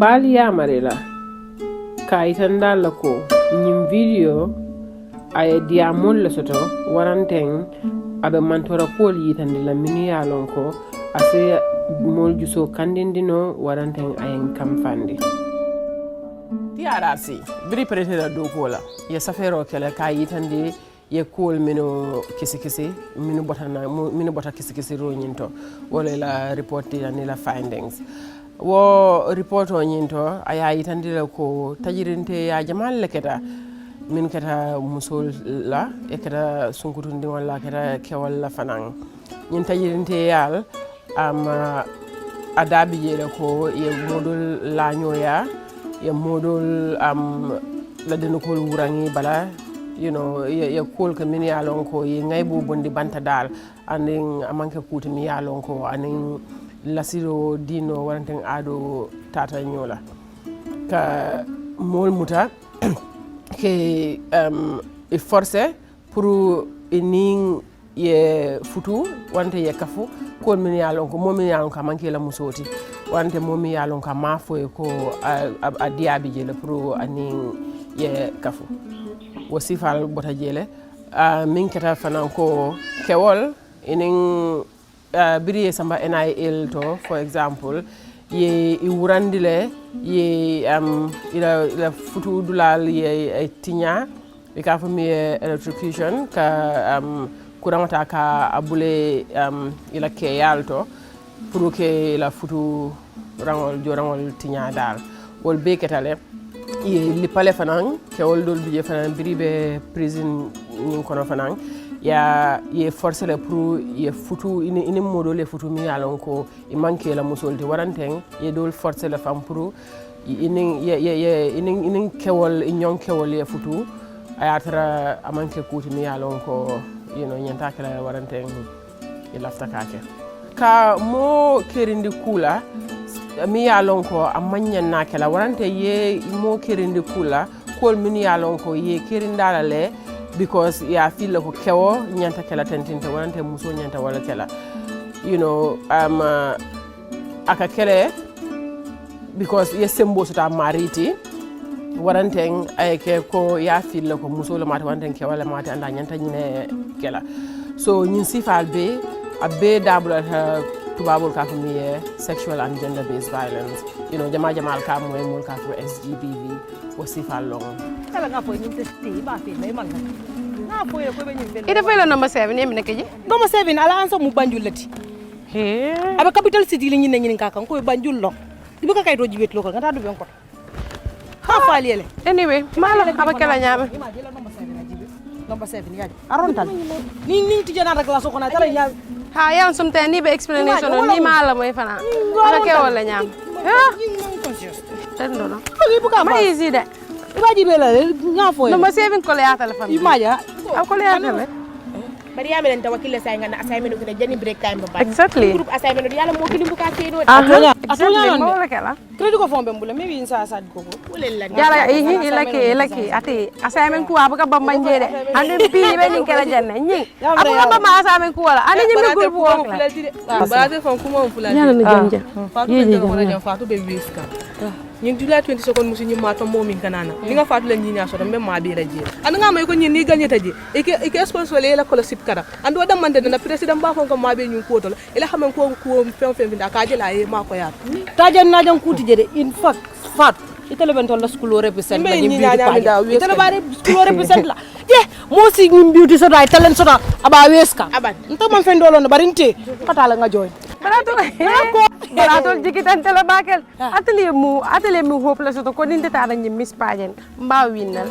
mbali ya marela kaitanda lako nyim video ay diamol la soto waranteng abe mantora pol yitande la minu ya lonko ase mol juso kandindino waranteng ayen kamfandi TRRC Reparation Docudrama ya safero kala ka yitande ye kol mino kisi mino bota kisi ro nyinto wala la report ni la findings wo report o nyinto aya yitandira ko tajirinte ya jamal leketa min kata musol la e kata sunkutundi wala kata kewal la fanan nyin tajirinte yal adabi jere ko ye modul la nyoya ye modul la den ko wurangi bala you know ye kol ka min ya lon ko ye ngaybu bondi banta dal anin amanke kuti mi ya lon ko anin lasiro dino waranten ado tata nyola ka mol muta ke e forcé pour ening ye futu wante ye kafu ko min ya lon ko momi ya lon ka manke la musoti wante momi ya lon ka mafo ko a diabi je le pour aning ye kafu wasifal bota jele min kata fanan ko kewol ening biriye samba NIL to for example ye iwurandile ye ila futu dulal ye tinya e ka fami electrocution ka kuramata ka abule ila ke yalto pour que la futu rangol tinya dal wol be ketale ye li pale fanan kewol dol bije fanan biribe prison nyin kono fanan ya ye forcer le pour ye futu ini modo le futu mi yalon ko e manke la musolti waranteng ye dol forcer le fam pour ini kewol inyon kewol ye futu ayatra amanke kuti mi yalon ko nyanta kala waranteng e lafta kake ka mo kerindi kula mi yalon ko amanyan nakela warante ye mo kerindi kula kol min yalon ko ye kerindala le because ya feel ko kewo nyanta kala tentinte warante muso nyanta wala kala aka kele because ye sembo sota mariti waranteng ay ke ko ya feel ko muso le mata warante ke wala mata anda nyanta nyine kala so nyin sifal be abbe dabula tubabul ka ko miye sexual and gender based violence jamal ka moy mul ka ko SGBV wasifal long kala nga foy ñim testi ba fi may mag na foy ko be ñim bel ida fay la number 7 yemi nek ji number 7 ala anso mu banjul lati he aba capital city li ñi ne ñi ka kan ko banjul lo ibu ka kay do jibet lo ko nga ta du ben ko ha faliyele anyway mala aba kala ñama number 7 yaji arontal ni tijana rek la so ko na tala ñam ha yan sometimes ni be explanation ni mala moy fana ala ke wala ñam tendo no ma easy de ibaji bela nga foy no ma saving ko le atala fam imaja ko le atala bari ya melen tawakile say nga assignment ko jani break time ba exactly group assignment yalla mo kilim ka keno atonya mo wala kala credit ko fombe mbula mi win sa sad ko wala yalla ilaki ati assignment ko abaka bambanje de ande bi be ni kala janne nyi abaka ba ma assignment ko wala ande nyi mi group work la ba de fon ko mo fulani yalla ni janja yeje janja fatu be wiska ñing dula 20 seconds musu ñi mato momin kanana li nga fatu la ñi ñaso do même ma bi la jé and nga may ko ñi ni gagné taji e sponsor le ko sip kara and do damande na president ba ko ma be ñu ko to ila xam ko fem da ka jela e ma ko ya tajan na jang kuti jede in fact itele ben la school represent la ñi beauty itele bare school represent la je mo si ñi beauty so dai talent so da aba weska aban nto man fen dolo no barinte katala nga joy barato jikitan tele bakel atelier mu hopeless to ko ninte ta dañi miss pagen mba winnal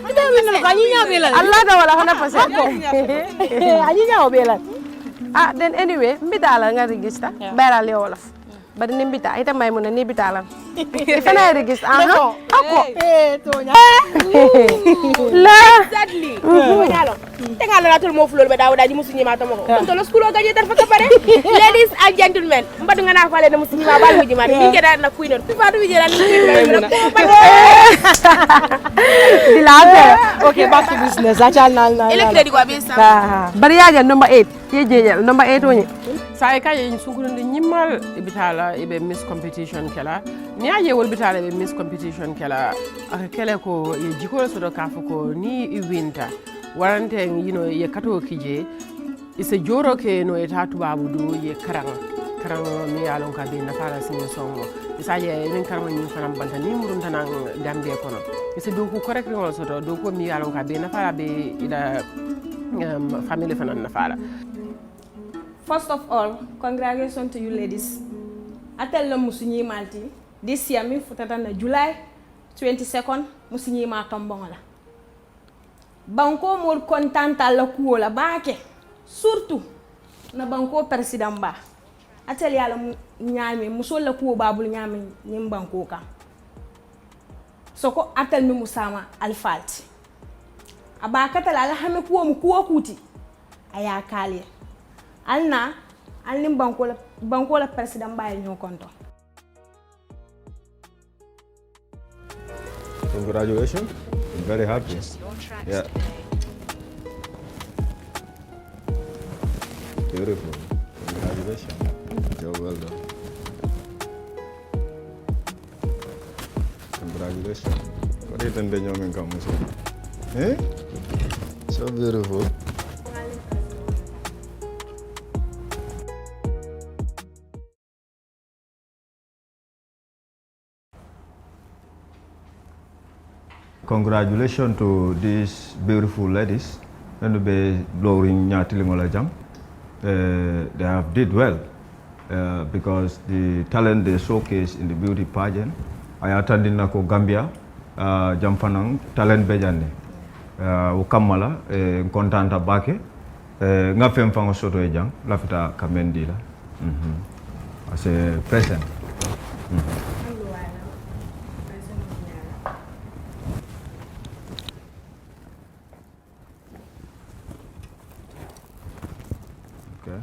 ko ñi ñawbelal Allah da wala 100% ñi ñawbelal then anyway mbitala nga register beral yo wala bari ni mbita ita may muna ni bitalan ifana register ako tonya la exactly ñalo te ngalo la tul mo flor be daw daji musu ñima tamako to lo school gaje dar fa ka pare ladies and gentlemen mbadu nga na fale na musu ñima bal wuji ma ni ngeda na kuy non fa du wi jela ni dilade okay back to business achal na ele credit ko be sa bari yaja number 8 yeje number 8 woni sa e kaye sugurunde ñimmal ibitala ibe miss competition kala ni aje wolbitale be miss competition kala aka kele ko ye jikolo soto kafo ko ni i winta warante ye kato kije ise joro ke no eta tubabu do ye karang mi yalon ka be nafara sin songo isaje nin karang ni fanam banta ni murun tanan Gambia kono ise do ko correct ngol soto do ko mi yalon ka be nafara be ida family fanan nafara. First of all, congratulations to you ladies. Atel la musunyi malti. This year mi futata na July 22nd musunyi ma tombongo la. Banko mol kontanta la kuo la baake. Surtout na banko president ba. Atel ya la nyami musol la kuo babul nyami nyim banko ka. Soko atel mi musama alfalti. Abakata la hame kuo mu kuo kuti. Aya kale. Alna alnim banko la president ba ñoo konto. Congratulations. I'm very happy. Yeah. Beautiful. Congratulations. Job well done. Congratulations. What do you think you're going to eh? So beautiful. Congratulations to these beautiful ladies and be blowing nyatilingola jam. They have did well because the talent they showcase in the beauty pageant. I attended nako Gambia jamfanang talent bejane. Ukamala kontanta bake ngafem fango soto ejang lafita kamendila. As a present. Okay.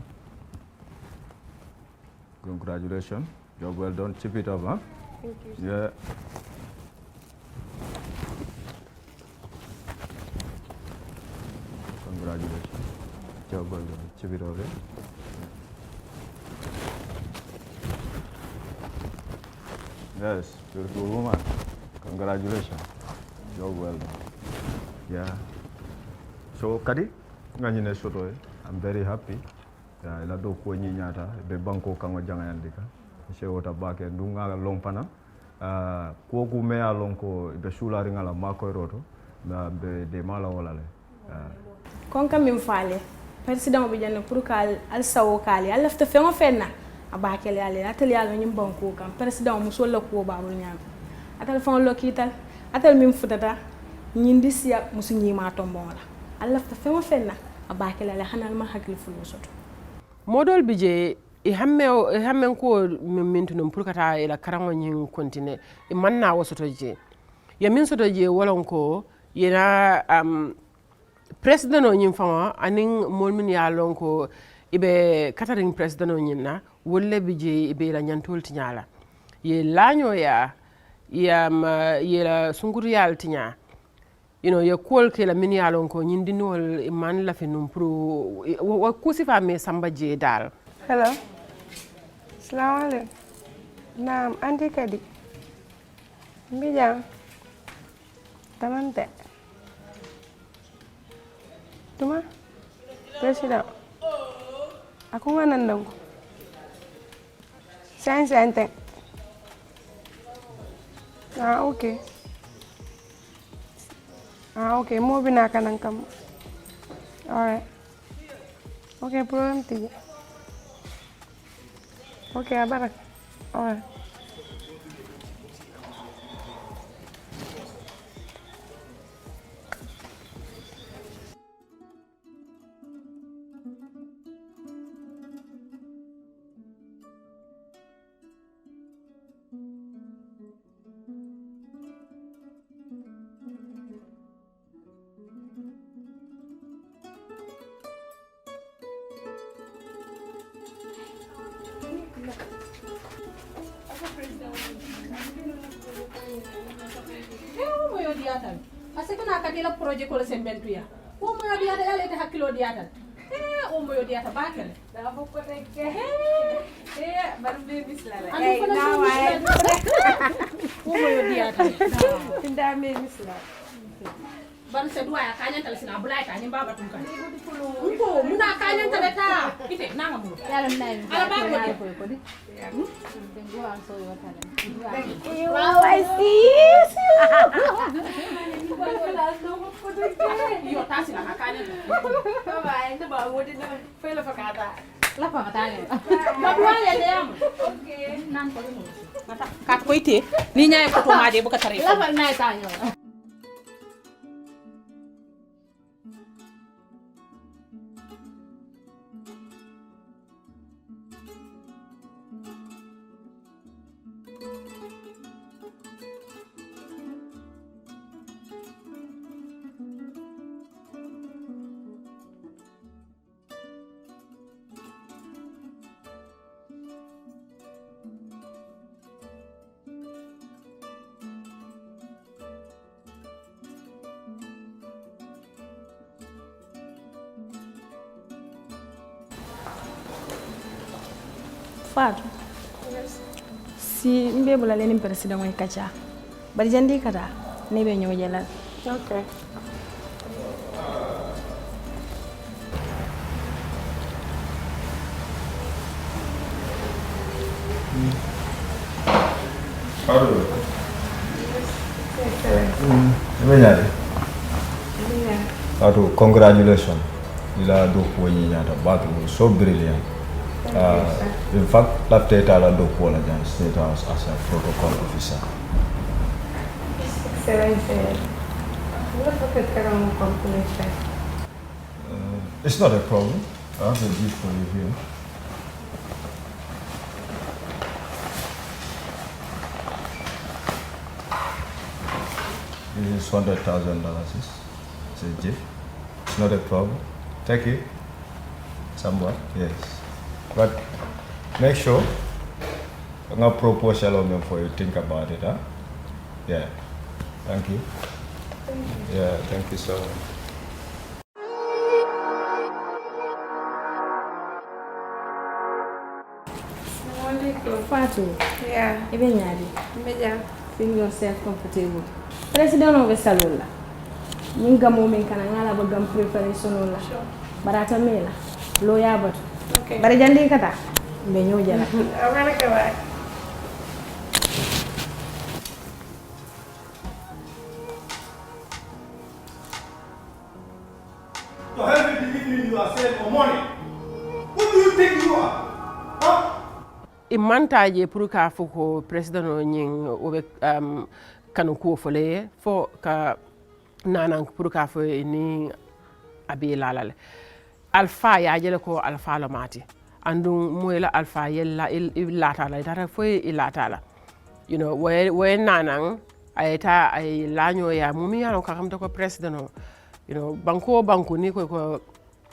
Congratulations. Job well done. Chip it up, huh? Thank you. Yeah. Congratulations. Job well done. Chip it up, eh? Yes, beautiful woman. Congratulations. Job well done. Yeah. So, Kadi, nganyine soto eh. I'm very happy. Ya ila do ko nyata be banko kango jangayandika. Se wota bake dunga longpana. Ko ku me alonko be sula ringala makoy roto na be de mala wala le. Konka min fale. President bi janne pour kal al sawo kali. Al lafta fengo fenna. Abake le ale atel yalo nyim banko kam. President muso la ko babul nyam. Atel fon lokital. Atel min futata. Nyindi siya musu nyima tombonga. Al lafta fengo fenna. Abake le ale hanal ma hakil fulu soto. Modol bije e hamme ko mintunum pour kata ila karango nyin continue e manna wosoto je ya min soto je wolon ko yena president o nyin fama anin molmin ya lon ko ibe kataring president o nyin na wolle bije ibe la nyantol tinyala ye laño ya la sunguru yal tinya ye kol ke la min ya lon ko nyin dinol man la finum pro wa kusifa me samba je dal. Hello. Assalamualaikum. Naam, anti kadi. Mbijang. Tamante. Tuma? President. Aku nga nandang ko. Sente. Okay. Okay. Mo binaka ng kam. Alright. Okay, problem tiga. Okay, abarak. Alright. Parce que na katila projet ko la sembentu ya wo mo yodi yada yale te hakilo di yada umo yo dia tabakale. Da ko ko tek. Baru baby sala. Umo yo dia ta. Tinda baby sala. Baru sedua ya kanya tala sina bulai kanya baba tungkan. Umpo muna kanya tala ta. Ite nanga mu. Ya lan nai. Ala ba ko ko di. Tengo ang so yo tala. Wow, I see. Yo ta sina kanya. Baba, ito ba mo din na pela fakata. La pa matale. Babwa ya dem. Okay, nan ko mo. Mata kat ko ite. Ni nyaay ko to ma de bu ka tare. La pa nai tayo. Fatou. Si mbe bula lenin president way kacha. Bari jandi kata ne be ñoo jelal. Okay. Fatou, congratulations. Il a do poignet nyata back so brilliant. In fact, last day I do call again state house as a protocol officer. It's not a problem. I have a gift for you here. This is $100,000. It's a gift. It's not a problem. Take it. Somewhat, yes. But make sure I'm going to propose a for you to think about it, huh? Yeah. Thank you. Yeah, thank you so much. Fatou. Yeah. Ibe ñaadi. Mbeja. Feel yourself comfortable. President o be salula. Min gamo min kana ngala ba gam preparation la. Barata mela. Lo ya batu. Okay. Bari jandi kata. Be ñoo jala. Amana ka ba. To help with the evening you are saying or morning. Who do you think you are? Huh? Imantaje pour ka fuko president o nyin obe kanu ko fole fo ka nanan pour ka fo ni abi lalale alfa ya jele ko alfa la mati andum moyla alfa yella ilata la dara fo ilata la you know we nanan ayta ay laño ya mumi yalo ka xam ko president o you know banko ni ko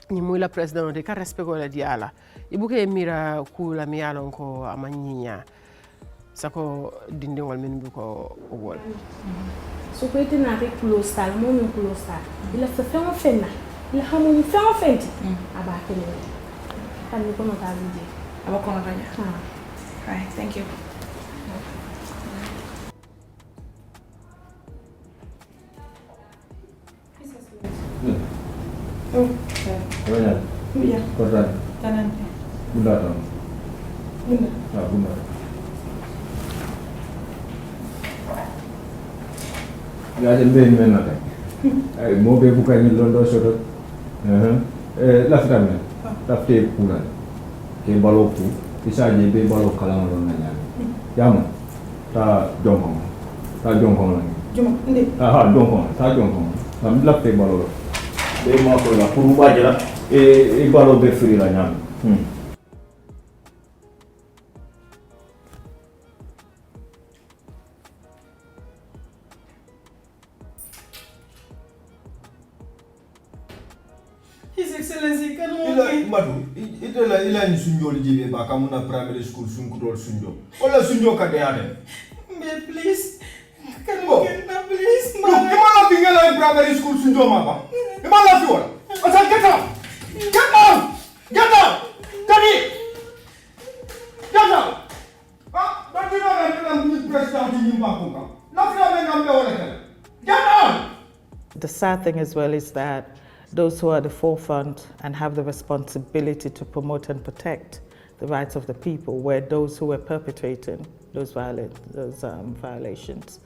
ni moyla president de ka respect ko la diala ibuke mira kula mi yalon ko amanyinya sako dindingol min bu ko wol So ko itina te close tal mo min close tal ila fa fengo fenna ila hamu fengo fenti aba kene tan ni ko no ta bije Aba kono tanya. ha Right, thank you. Banyak. Iya. Korban. Tanan. Bunda tahu. Bunda. Ah, bunda. Ya jadi mana tak? Mau buka ni London surat. Lafta mana? Lafta punan. Ke baloku. Bisa je be balok kalang London nanya. Jammeh. Ta jongkong. Ta jongkong lagi. Juma, ndi. Ah, jongkong. Ta jongkong. Tam lafta balok. Be mau ko la puru baje la. Balok be free la nyam. His Excellency, kan mo Ila madu ila ni sunjol jibe ba kamuna primary school sunkudol sunjo. Ola sunjo ka de ade. Me please. Kan Bo. mo na please No, ma. imala bingala primary school sunjo ma ba. Imala fi wala. Asa get out. Get out. the sad thing as well is that those who are at the forefront and have the responsibility to promote and protect the rights of the people were those who were perpetrating those violations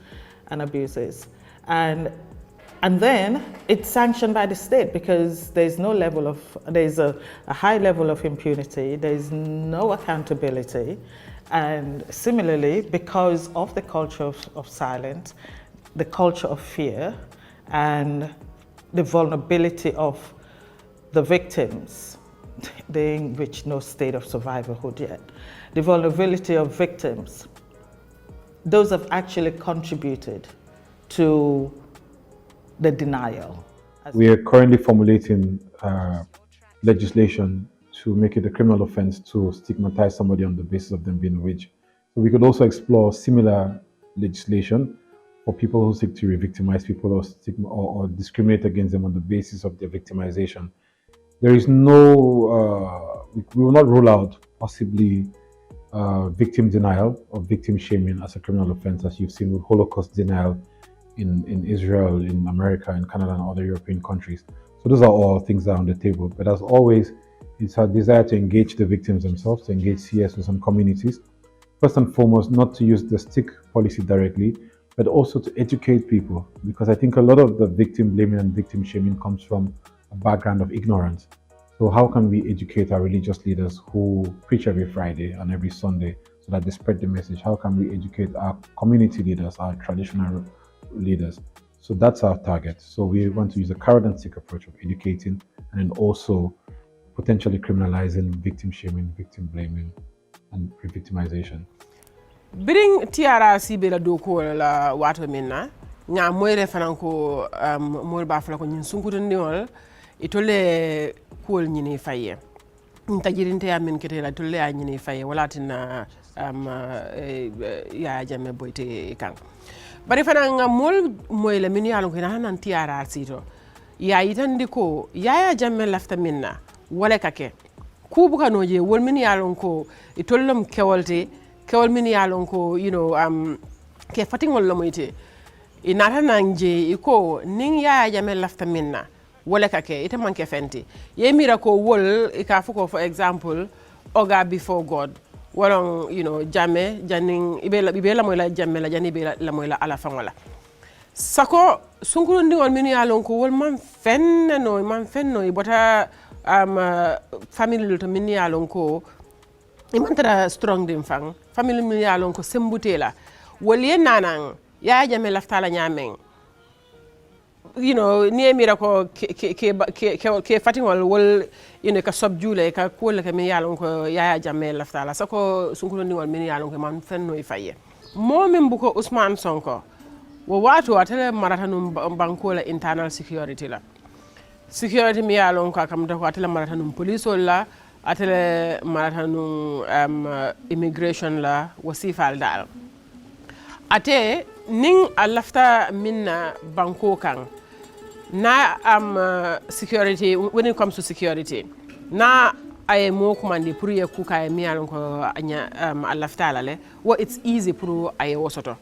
and abuses. And then it's sanctioned by the state because there's a high level of impunity, there's no accountability. And similarly, because of the culture of silence, the culture of fear, and the vulnerability of the victims, they're in which no state of survivorhood yet. The vulnerability of victims, those have actually contributed to the denial. We are currently formulating legislation to make it a criminal offense to stigmatize somebody on the basis of them being a witch. So we could also explore similar legislation for people who seek to re-victimize people or discriminate against them on the basis of their victimization. There is no, we will not rule out possibly victim denial or victim shaming as a criminal offense, as you've seen with Holocaust denial in Israel, in America, in Canada, and other European countries. So those are all things that are on the table. But as always, it's our desire to engage the victims themselves, to engage CSOs and communities. First and foremost, not to use the stick policy directly, but also to educate people, because I think a lot of the victim blaming and victim shaming comes from a background of ignorance. So how can we educate our religious leaders who preach every Friday and every Sunday so that they spread the message? How can we educate our community leaders, our traditional leaders? So that's our target. So we want to use a carrot and stick approach of educating and then also potentially criminalizing victim shaming, victim blaming, and re-victimization. Bring TRRC bela doko la wato minna nga moyre fananko moy ba fala ko nyin sunkuto ndiol itole kuol nyini faye ntajirinte ya min kete la tolle ya nyini faye wala tina ya Jammeh boyte kan bari fana nga mol moy la min yalon ko nan TRRC to ya yitandi ko ya Jammeh lafta minna wala kake kubu kanoje wol min yalon ko itollom kewolte kewol min yalon ko ke fatingol la moyte inata nanje iko ning ya Jammeh lafta minna wala kake ita manke fenti ye mira ko wol ika fuko for example oga before God walon Jammeh janing ibela moy la Jammeh la jani ibela la moy la ala fangola sako sunkuru ndi wol min yalon ko wol man fenno bota family to min yalon ko imantara strong dim fang family min yalon ko sembutela wol ye nanan ya Jammeh laftala nyamen ni mira ko ke fatingol wol ka subjule ka kole ka min yalon ko ya Jammeh laftala sako sunkulo ndi wol min yalon ko man fenno faye momin buko Ousmane Sonko wo wato atele maratanum bankola internal security la security mi yalon ko kam ko atele maratanum police la atele maratanum immigration la wasifal dal ate ning alafta minna banko kan na security when it comes to security na ay mo commandi pour ye ku kay mi yalon ko anya alafta la le it's easy pour ay wosoto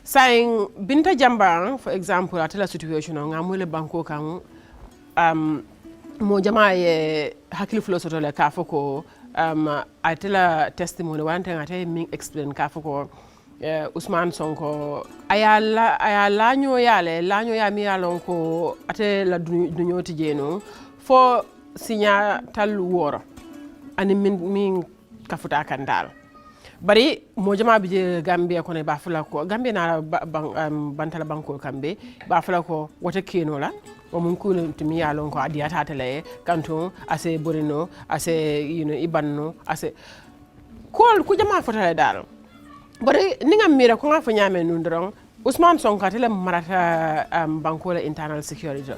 saying Binta Jamba for example atela situation nga mo le banko kan mo jama ye hakili fulo soto le ka foko atela testimony wante ngate mi explain ka foko Ousmane Sonko aya laño ya mi yalon ko ate la dunyo tijeno fo signa tal woro ani min kafuta kandal bari mo jama bije Gambia ko ne ba fula ko Gambia na bantala banko kambe ba fula ko wata keno la o mun ko mi yalon ko adiata tele kanto ase borino ase ibanno ase ko ku jama fotale dal bari ninga mira ko nga fa nyame nundron Ousmane Sonko tele marata bankola internal security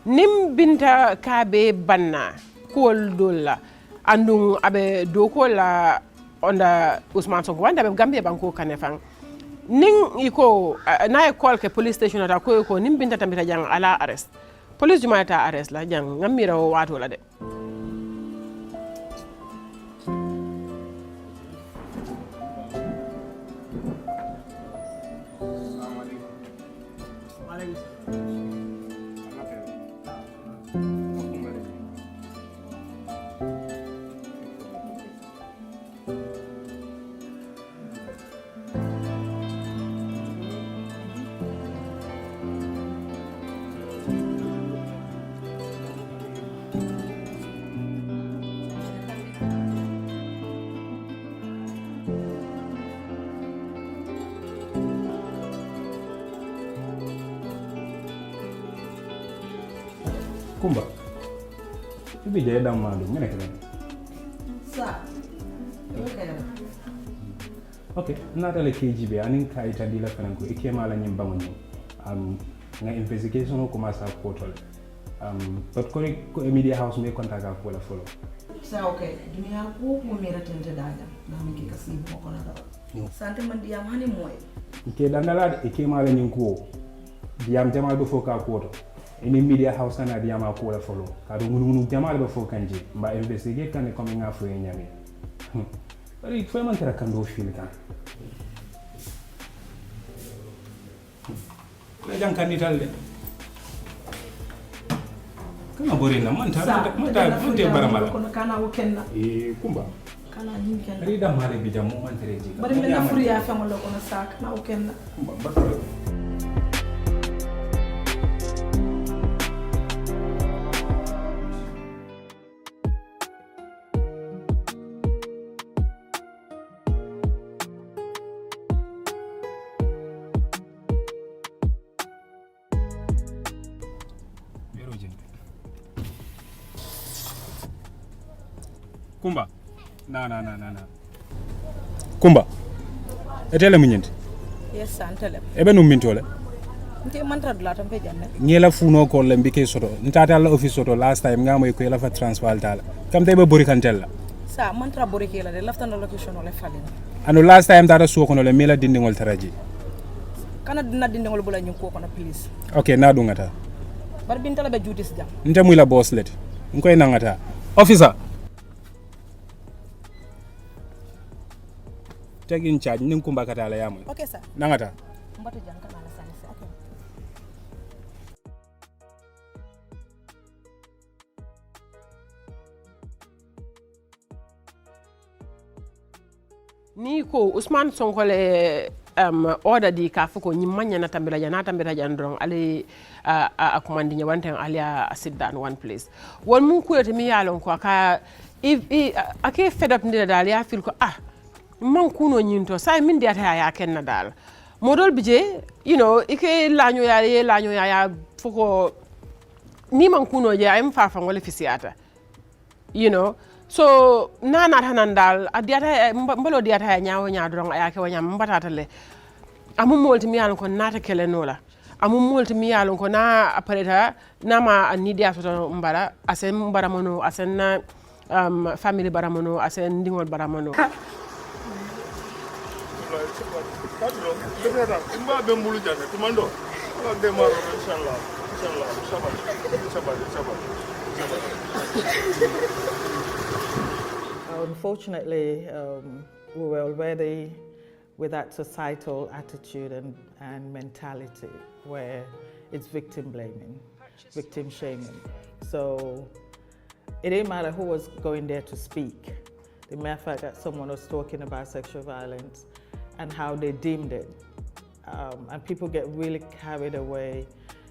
nim Binta kabe banna kol dolla andung abe dokola onda Ousmane Sonko wanda be Gambia banko kanefang ning iko na call ke police station ata ko nim Binta tambita jang ala arrest police jumata arrest la jang ngamira o wato la de Kumba. Ibi jaya damadu mene kene. Sa. Okay, nata le KGB anin ka ita dila fananko ikema la nyimbango nyi. Nga investigation o commence à portole. But ko media house me contact ko la follow. Sa okay, dunia ko mera tente daja. Na mi ka si mo kona da. Sante man diam hani moy. Ke dandala ikema la nyinko. Diam jama do foka ko ini media house na diama ko la follow kadu ngunu jama ba fo kanje mba investigate kan ko mi nga fo nyami bari fo man tara kan do fil kan la jang kan nital de kana bori na man tara man te baramala kono kana wo kenna kumba kana nyin kenna ri da mare bi jam mo man tere ji bari na furiya fa mo kono sak na wo kenna kumba batore Kumba. Na. Kumba. Etele munyenti. Yes, antele. Ebe no mintole. Nti mantra dula tambe janne. Ngela funo ko le mbike soto. Ntata la office soto last time ngamo ko la fa transfer tala. Kam tay be bori kantella. Sa mantra bori kila de lafta no location ole falina. Anu last time tata so ko no le mela dindingol taraji. Kana dina dindingol bula nyum ko kono please. Okay, na dungata. Bar bintala be jutis jam. Nte muy la boss let. Ngoy nangata. Officer. Take in charge nin kumba kata la yamu. Okay sir. Nangata. Mbato janka na sana sir. Okay. Ni ko Ousmane Sonko le order di ka fuko nyimanya na tambira jan drong ali a commandi nyawanten ali a sit down one place. Won mun ko mi yalon ko ka ake fed up ndira dal ya fil ko man kuno nyinto say min diata ya kenna dal modol bije ike laño ya fuko ni man kuno je ay fa ngole fisiata so nana tanan dal adiata mbalo diata ya nyaawo nyaadron ayake wanya mbatata le amum molti mi yalon ko nata kele nola amum molti mi yalon ko na apareta nama nidia soto mbara asen mbara mono asen family baramono asen dingol baramono Unfortunately, we were already with that societal attitude and mentality where it's victim blaming, victim shaming. So it didn't matter who was going there to speak. The mere fact that someone was talking about sexual violence and how they deemed it. And people get really carried away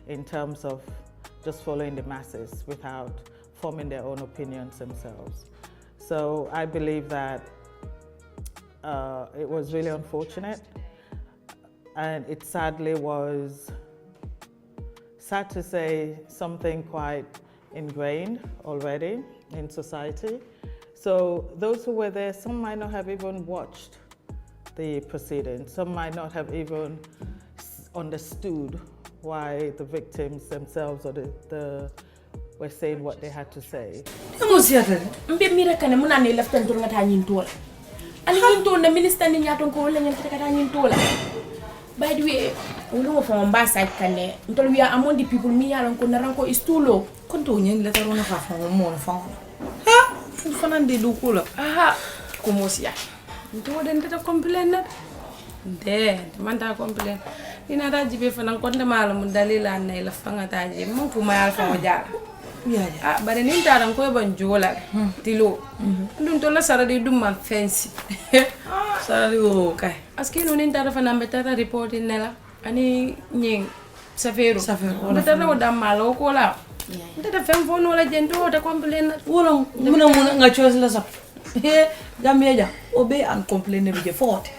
in terms of just following the masses without forming their own opinions themselves. So I believe that it was really unfortunate, and it sadly was, sad to say, something quite ingrained already in society. So those who were there, some might not have even watched the proceedings. Some might not have even understood why the victims themselves or were saying what they had to say. By the way, we know from Basside Kane, until we are among the people, me and Konaranko is too low. Continue, let her run from more phone. Ha! Fanandi Lukula. Aha! Comosia. You didn't complain. There, the man that complain. In a Rajibe for Nankondamal, Dalila and Nail of Fangataji, Monku my alpha jar. Yeah, but an entire and Queban Jola, Tilo. Don't tell us already do my fancy. Sorry, okay. Asking on entire of an ambassador report in Nella, any ying Safero. But I know that Malo cola. Did a film for no legend or the complaint? Muna chose less up. Gambia ja obe and complain be je forte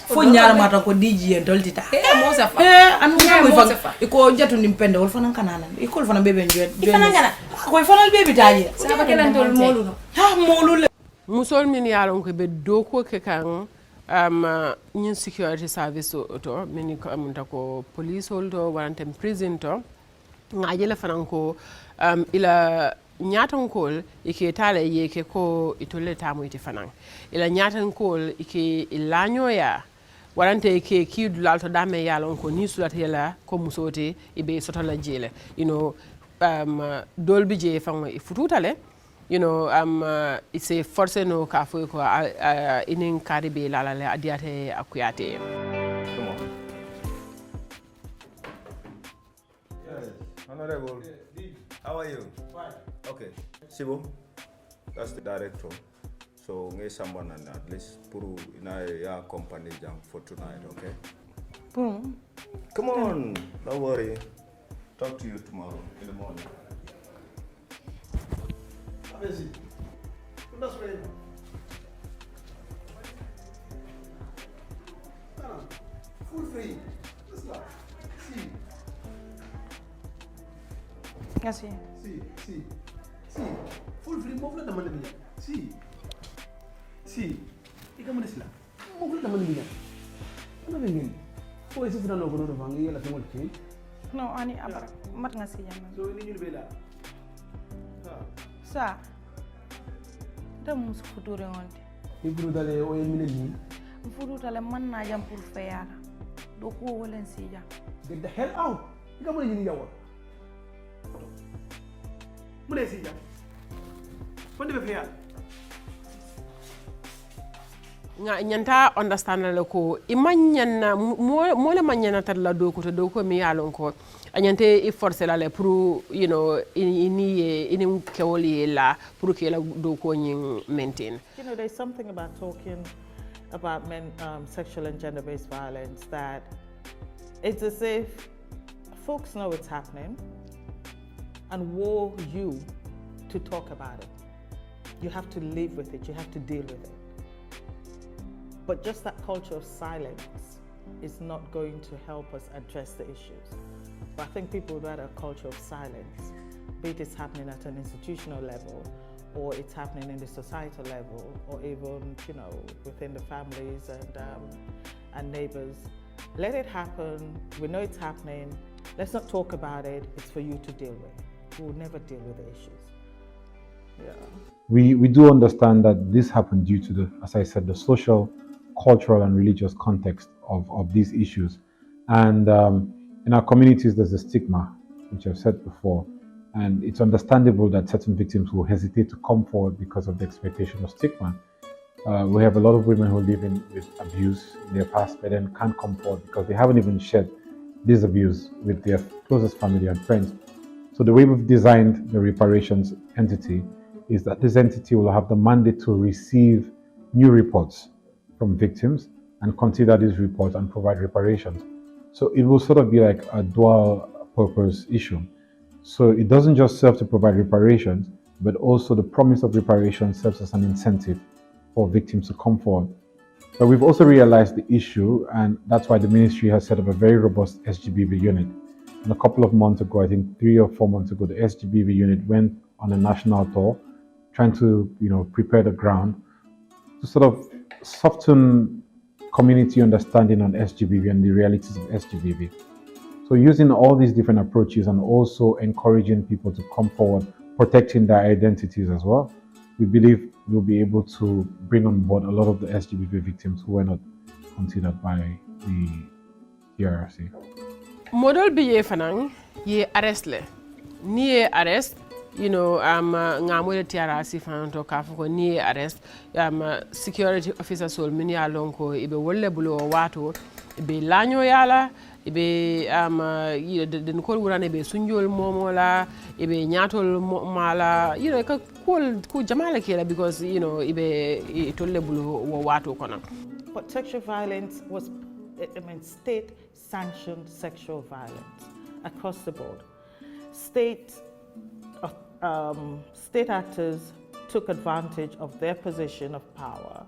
fo nyaara mata ko DJ en doltita mo sa fa anu mo fa iko jatu nimpende wol fana kanana iko fana bebe njoy fana ngana ko fana bebe taje sa ba kelan tol molu no ha molu musol min yalon ko be doko ke kan ñin security service to min ko amunta ko police hol to warantem prison to ngaje la fanan ko ila ñatankol ike tala yeke ko itolle tamu ite fanan ila ñatankol ike ilañoya warante ke kidu lalto dame yalon ko ni sulata yala ko musote ibe sotola jele dolbi je fango ifututale it's a force no ka fo ko inin karibe lalale adiate akuyate. Come on. Yes, Honorable. How are you? Fine. Okay. Sibo, that's the director. So, ngay someone and at least puru ina ya company jam for tonight, okay? Come on, don't worry. Talk to you tomorrow in the morning. Full free. Just like, see. Merci. See. Full free. Mo fula tamane biya. See. Ika mo sila. Mo fula tamane biya. Ano bingin? O isi funa no kono no vangi la tengol kin. No, ani abara. Mat nga si jam. So ini bela. Sa. Da musu future ngonde. Ibru dale o yemine ni. Future dale man na jam pour faire. Do ko wolen si jam. Get the hell out. Ika mo ni yawa. Mune si jam. Fonde be faire. Nga nyanta understand la ko imanyanna mo le manyana tar la do ko mi yalon ko anyante e forcer la le pour ini kewoli la pour que la do ko nyin maintain. There's something about talking about sexual and gender-based violence that it's as if folks know it's happening and want you to talk about it. You have to live with it, you have to deal with it. But just that culture of silence is not going to help us address the issues. But I think people that are a culture of silence, be it it's happening at an institutional level, or it's happening in the societal level, or even within the families and neighbors. Let it happen. We know it's happening. Let's not talk about it. It's for you to deal with. We will never deal with the issues. Yeah. We do understand that this happened due to as I said, the social, cultural and religious context of these issues. And in our communities, there's a stigma, which I've said before, and it's understandable that certain victims will hesitate to come forward because of the expectation of stigma. We have a lot of women who live with abuse in their past, but then can't come forward because they haven't even shared this abuse with their closest family and friends. So the way we've designed the reparations entity is that this entity will have the mandate to receive new reports from victims and consider these reports and provide reparations. So it will sort of be like a dual purpose issue. So it doesn't just serve to provide reparations, but also the promise of reparations serves as an incentive for victims to come forward. But we've also realized the issue, and that's why the ministry has set up a very robust SGBV unit. And a couple of months ago, I think 3 or 4 months ago, the SGBV unit went on a national tour, trying to prepare the ground to sort of soften community understanding on SGBV and the realities of SGBV. So using all these different approaches and also encouraging people to come forward, protecting their identities as well, we believe we'll be able to bring on board a lot of the SGBV victims who were not considered by the TRRC. Model biye fanang ye arrest le. Ni ye arrest ngamole TRRC fanto kafuko ni arrest security officer sol mini alonko ibe wolle bulo wato ibe lanyo yala ibe den ko wurane be sunjol momola ibe nyatol mala ka ko jamala kela because ibe tolle bulo wato kono. But sexual violence was state sanctioned sexual violence across the board. State actors took advantage of their position of power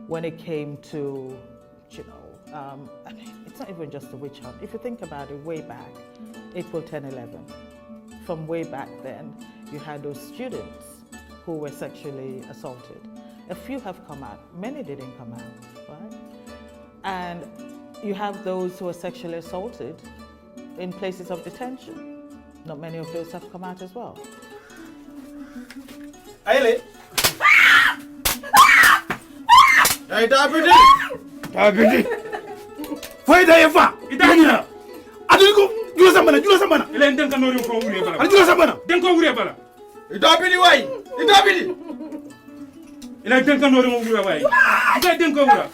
when it came to, you know, I mean, it's not even just a witch hunt. If you think about it, way back, April 10, 11, from way back then, you had those students who were sexually assaulted. A few have come out, many didn't come out, right? And you have those who are sexually assaulted in places of detention. Not many of those have come out as well. Aile. Hey, Dabidi. Dabidi. Faida yefa. Idanya. Adiko, jula sambana. Ile ndenka nori ko wuri bala. Jula sambana. Denko wuri bala. Dabidi wai. Dabidi. Ile ndenka nori mo wuri wai. Ida denko wura.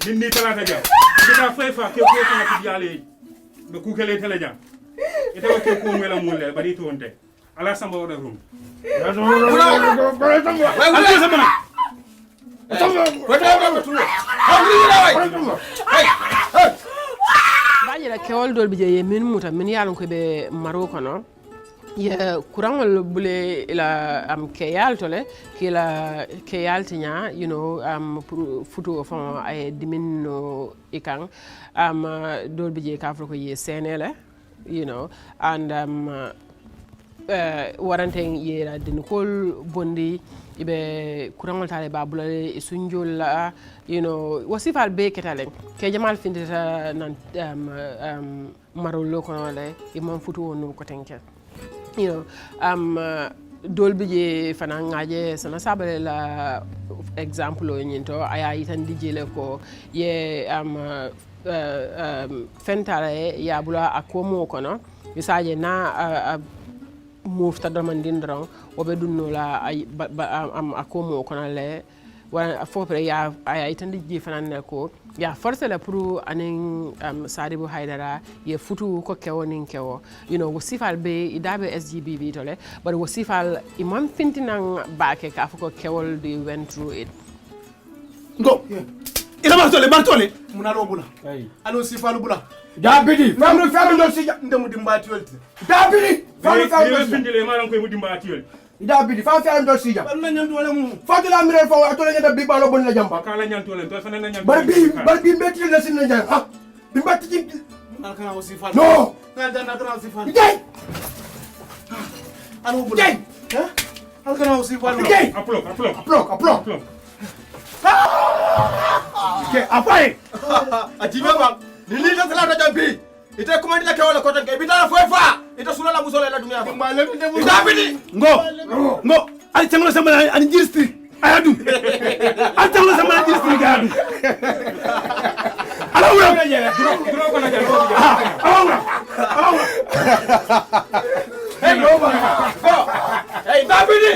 Ni talata ja. Ida faifa ke ko ko yale. Be ku kele tele ja. Ida ko ko mela mulle bari to wonte. Ala samba wada rum. Bajira kewol dol bije ye min muta min yalon ko be Maroko no ye kurangol bule ila am keyal tole kila keyal tinya you know futu fon ay dimin no ikang dol bije ka afro ko ye senele you know and waranteng yera din kol bondi ibe kurangol tale babula sunjol la you know wasifal be ketalen ke jamal findita nan marolo kono le imam futu wonu ko tenke you know dolbi je fana ngaje sana sabale la example o nyinto aya itan dijele ko ye fentare ya bula akomo kono misaje na mufta domandin dron wobe dunno la am akomo kono le wala fopre ya aya itandi ji fanane ko ya force la pour anin Sadibu Haidara ye futu ko kewonin kewo you know wasifal be idabe SGBV tole but wasifal imam fintinan baake ka ko kewol they went through it go ila martole munalo bula alo sifalu bula dabidi famu do si ndemu dimbati yolte dabidi famu findile malan koy mu dimbati yolte dabidi famu do si jam na ñantu wala mu fadila mirel fa atole ñata bi balo bon la jamba kala ñantu wala to fana ñantu barbi metti la sin ñan ah bi mbatti ci alkana aussi fa no nganta na kana aussi fa jey alo bula jey alkana aussi fa jey aplo ke apai atiba nili ta sala ta jambi ite kuma ndila ke wala kotan ke bitala fofa ite sula la musola la dunia ba dabidi ngo ali tanglo sama ani jirsti ayadu ali tanglo sama ani jirsti gadu ala wura duro ko na jalo ala hey no ba hey dabidi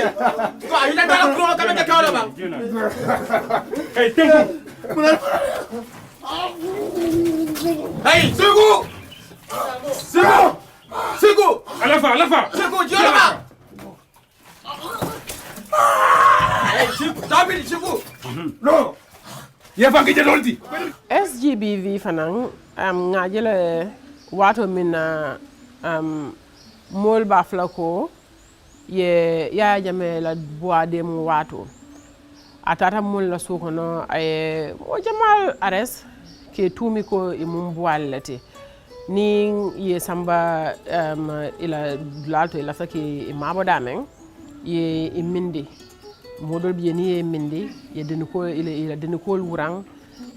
ko ayina dala ko ka be ke wala ba hey tempo hey Sigu alafa Sigu jolama hey Sigu no ya fa ngi jolti SGBV fanan ngajele wato minna mol bafla ko ye ya Jammeh la boade mu wato atata mol la sukono ay o jamal ares ke tumi ko imum boalete ni ye samba ila lalto ila faki imabo damen ye imindi modol bi ni ye mindi ye den ko ila den ko wurang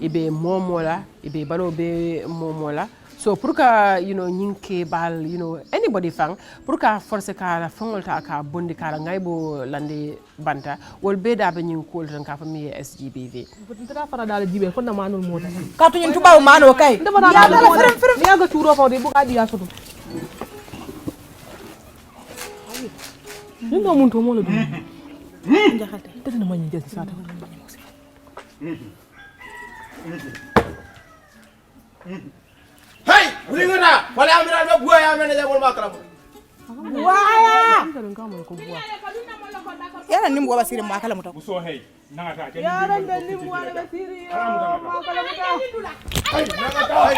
ibe momola ibe balo be momola so pour ka you know nyinke bal you know anybody fang pour ka force ka la fangolta ka bondi kala ngaybo lande banta wol be da be nyin ko tan ka fami SGBV dara fara dala jibe ko na manul mota ka to nyin tubaw mano kay ya dala ferem ya ga turo fa de bu ka diya soto nndo mun to mo la dum jaxate te na ma ñi jël ci sata hey ulingana wala amira do buya amene jamol makram waya yana nimbo basiri makala muta so hey nangata ke yara be nimbo wala basiri makala muta hey nangata hey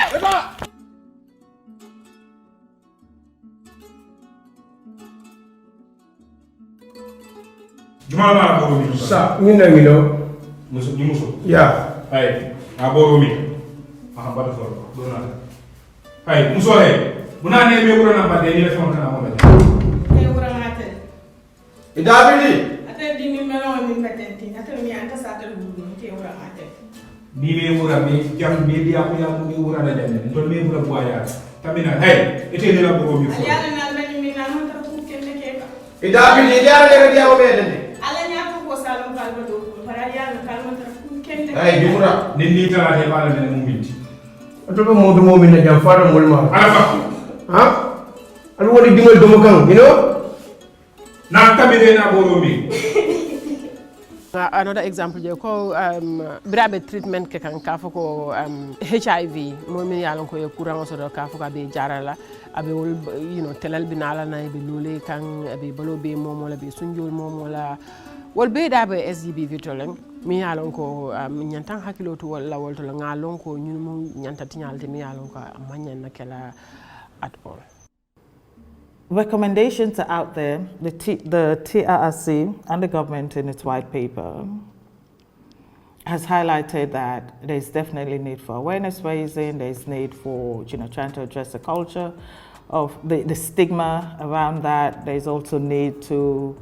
Jumala ma boro mi. Sa, ni na wilo. Muso ni muso. Ya. Ay, a boro mi. Ah, bata so. Dona. Ay, muso he. Muna ne me wuro na bade ni le fon kana mo bade. E wuro ma tel. Idabidi. Ate di mi melo mi betenti. Ate mi anta sa tel budu ke wuro ma tel. Ni me wuro me jam me dia ko ya mo me wuro na dane. Ndol me wuro bo ya. Tamina hey, ite ne la boro mi fo. Ayana na la ni mi na mo ta ku kende ke ka. Idabidi dia le dia o be dane. Ala nya ko salon kalbo do. Para yana kalmo ta ku kende. Ay bifura. Ni tala te bala ne mo minti. Atoto modu mo min na jam fara mo ma. Ala fa. Ha? Alu wadi dingol do mo kan, you know? Na tamide na boro mi. Another example je ko brabe treatment ke kan ka foko HIV mo min yalon ko e courant so do ka foko be jarala abe wol telal binala na be lole kan abe balo be momo la be sunjol momo la wol be da be SGBV tolen mi yalon ko nyantan hakilo to wala wol to ngalon ko nyun mo nyanta tinyalde mi yalon ko manyan na kala at all. Recommendations are out there. The TRRC and the government in its white paper has highlighted that there's definitely need for awareness raising, there's need for trying to address the culture of the stigma around that. There's also need to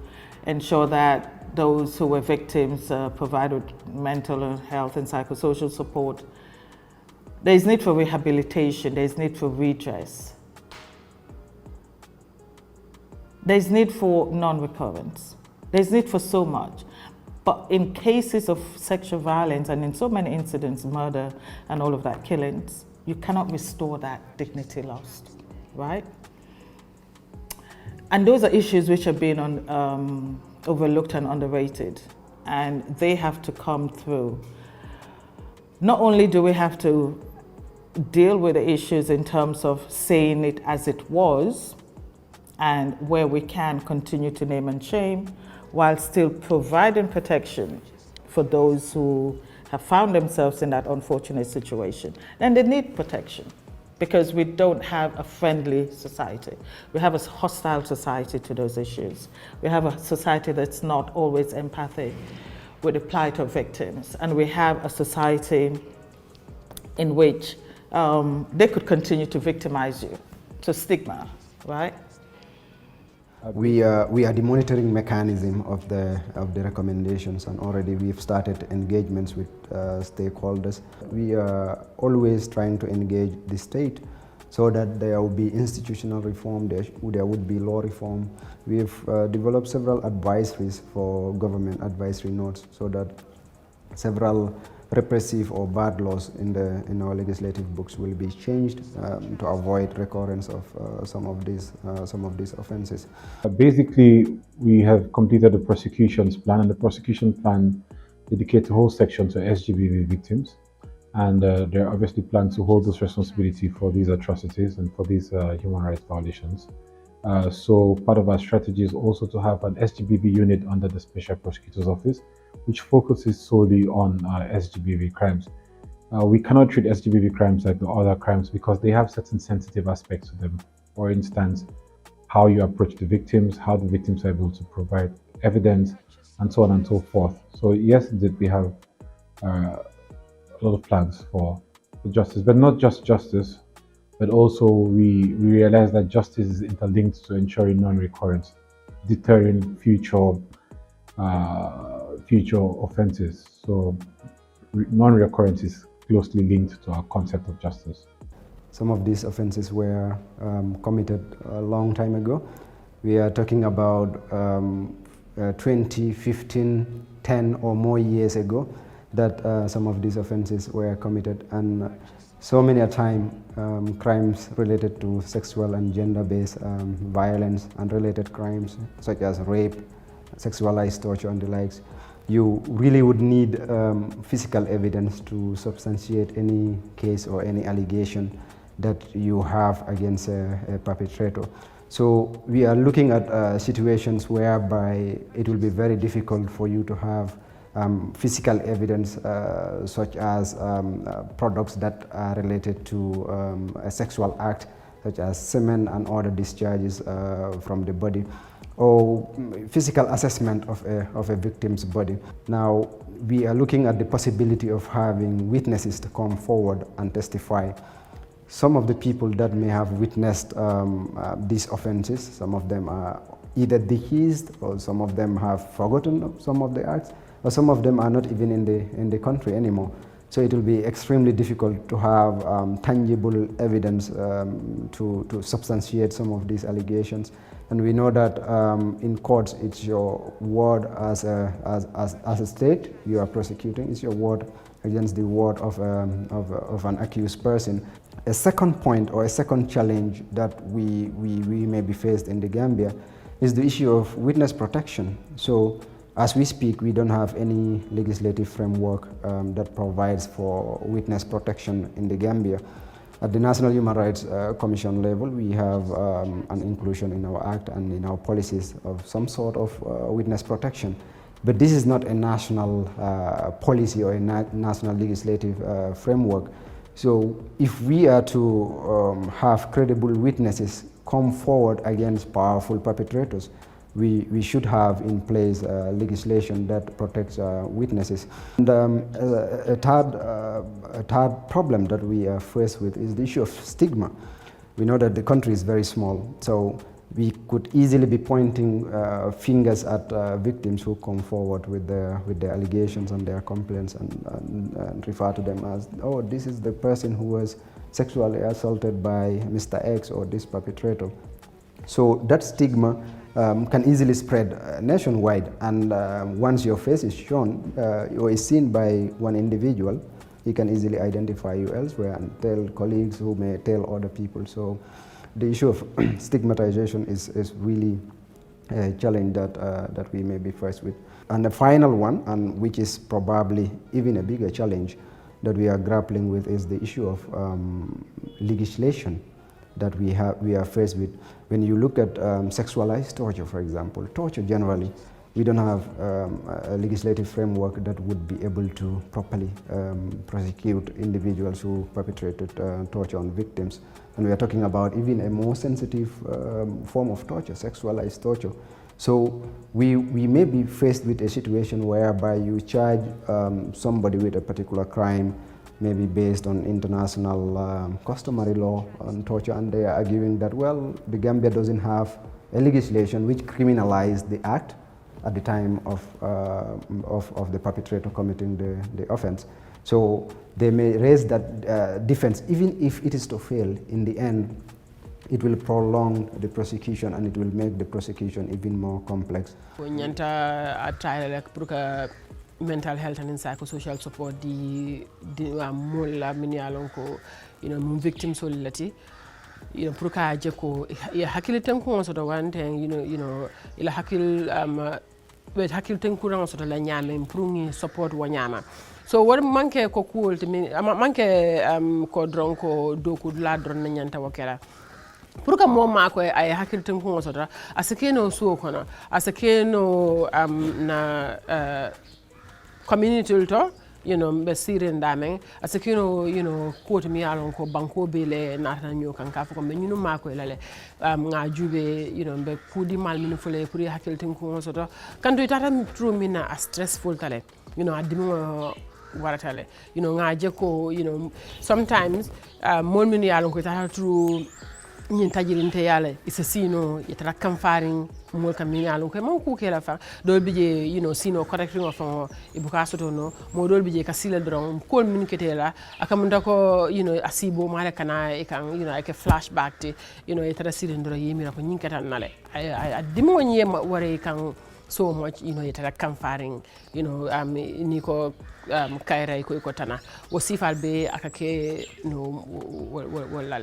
ensure that those who were victims are provided mental health and psychosocial support. There's need for rehabilitation, there's need for redress. There's need for non-recurrence. There's need for so much. But in cases of sexual violence and in so many incidents, murder and all of that, killings, you cannot restore that dignity lost, right? And those are issues which have been overlooked and underrated, and they have to come through. Not only do we have to deal with the issues in terms of saying it as it was, and where we can continue to name and shame, while still providing protection for those who have found themselves in that unfortunate situation. And they need protection because we don't have a friendly society. We have a hostile society to those issues. We have a society that's not always empathic with the plight of victims. And we have a society in which they could continue to victimize you, so stigma, right? We are the monitoring mechanism of the recommendations, and already we've started engagements with stakeholders. We are always trying to engage the state so that there will be institutional reform, there would be law reform. We've developed several advisories for government advisory notes so that several repressive or bad laws in our legislative books will be changed to avoid recurrence of some of these offences. Basically, we have completed the prosecutions plan, and the prosecution plan dedicates a whole section to SGBV victims, and there are obviously plans to hold those responsibility for these atrocities and for these human rights violations. So part of our strategy is also to have an SGBV unit under the Special Prosecutor's Office, which focuses solely on SGBV crimes. We cannot treat SGBV crimes like the other crimes because they have certain sensitive aspects to them. For instance, how you approach the victims, how the victims are able to provide evidence, and so on and so forth. So yes, indeed, we have a lot of plans for justice, but not just justice, but also we realize that justice is interlinked to ensuring non-recurrence, deterring future offenses. So non-recurrence is closely linked to our concept of justice. Some of these offenses were committed a long time ago. We are talking about 20, 15, 10 or more years ago that some of these offenses were committed, and so many a time crimes related to sexual and gender-based violence and related crimes such as rape, sexualized torture and the likes. You really would need physical evidence to substantiate any case or any allegation that you have against a perpetrator. So we are looking at situations whereby it will be very difficult for you to have physical evidence such as products that are related to a sexual act, such as semen and other discharges from the body. or physical assessment of a victim's body. Now, we are looking at the possibility of having witnesses to come forward and testify. Some of the people that may have witnessed these offenses, some of them are either deceased, or some of them have forgotten some of the acts, or some of them are not even in the country anymore. So it will be extremely difficult to have tangible evidence to substantiate some of these allegations. And we know that in courts, it's your word as a state you are prosecuting. It's your word against the word of an accused person. A second point, or a second challenge that we may be faced in the Gambia is the issue of witness protection. So as we speak, we don't have any legislative framework that provides for witness protection in the Gambia. At the National Human Rights Commission level, we have an inclusion in our act and in our policies of some sort of witness protection. But this is not a national policy or a national legislative framework. So if we are to have credible witnesses come forward against powerful perpetrators, we should have in place legislation that protects witnesses. And a third problem that we are faced with is the issue of stigma. We know that the country is very small, so we could easily be pointing fingers at victims who come forward with their allegations and their complaints and refer to them as, oh, this is the person who was sexually assaulted by Mr. X or this perpetrator. So that stigma can easily spread nationwide, and once your face is shown or is seen by one individual, he can easily identify you elsewhere and tell colleagues who may tell other people. So the issue of stigmatization is really a challenge that we may be faced with. And the final one, and which is probably even a bigger challenge that we are grappling with, is the issue of legislation that we are faced with. When you look at sexualized torture, for example, torture generally, we don't have a legislative framework that would be able to properly prosecute individuals who perpetrated torture on victims. And we are talking about even a more sensitive form of torture, sexualized torture. So we may be faced with a situation whereby you charge somebody with a particular crime, maybe based on international customary law on torture, and they are arguing that, well, the Gambia doesn't have a legislation which criminalizes the act at the time of the perpetrator committing the offense. So they may raise that defense. Even if it is to fail, in the end, it will prolong the prosecution and it will make the prosecution even more complex. Mental health and psychosocial support di mola minialon ko victim solilati pour ka je ko hakil tan ko so do wante ila hakil wet hakil tan ko so la nyame pour ngi support wa nyama so war manke ko cool to manke ko dronko doku la dron na nyanta wakela pour que mo ma ko ay hakil tan ko so da asekeno so kono asekeno na community to be sirin damen asekino court mi alon ko banko bele nata nyo kan ka ko men ma ko lale nga jube be kudi mal min fule pour hakil tin ko so to kan do tata true mina a stressful tale adimo waratale nga je ko sometimes mon min yalon ko tata true ñin tajirinte yalla isa sino yetara kam faring mol kam min yalon ko man ku kela fa do bije sino correcting of ibuka soto no mo do bije ka sila dron kol min ketela akam ndako asibo mala kana e kan ake flashback te yetara sila dron yimira ko ñin ketan nale adimo ñema ware kan so much yetara kam faring ni ko kaira ko tana wasifal be akake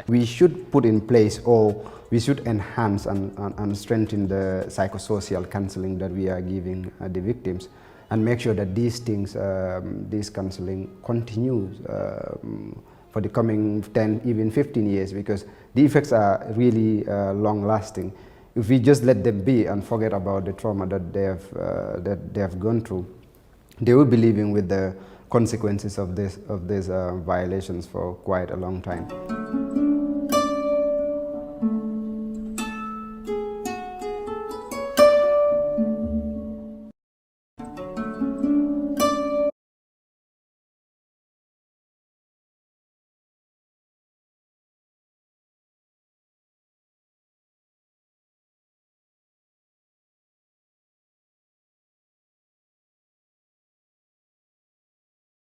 we should put in place, or we should enhance and strengthen the psychosocial counseling that we are giving the victims, and make sure that these things, this counseling continues for the coming 10, even 15 years, because the effects are really long lasting. If we just let them be and forget about the trauma that they have gone through, they will be living with the consequences of these violations for quite a long time.